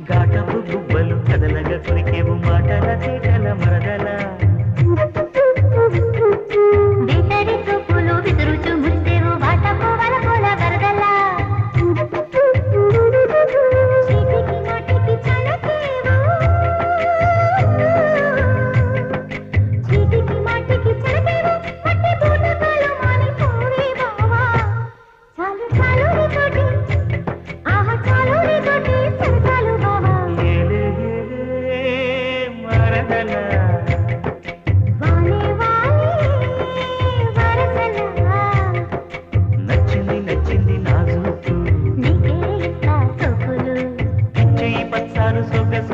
ఘాటపు గుబ్బలు కదలగా కొరికేవు మాటల చేటల మరదల విసరి చూపులు విసురుచు మురిసేవు వాటపు వలపుల వరదల చీటికి మాటికి చలకేవు చీటికి మాటికి చలకేవు మట్టి బూటకాలు మానిపోవే బావా చాలు చాలు నీ తోటి ఆహా చాలు నీ తోటి సరసాలు బావా ఏలే ఏలే మరదల వానే వానే వరసలా నచ్చింది నచ్చింది నా చూపు నీకే ఇస్తా సోకులు ఇచ్చే ఈ పచ్చారు సొగసు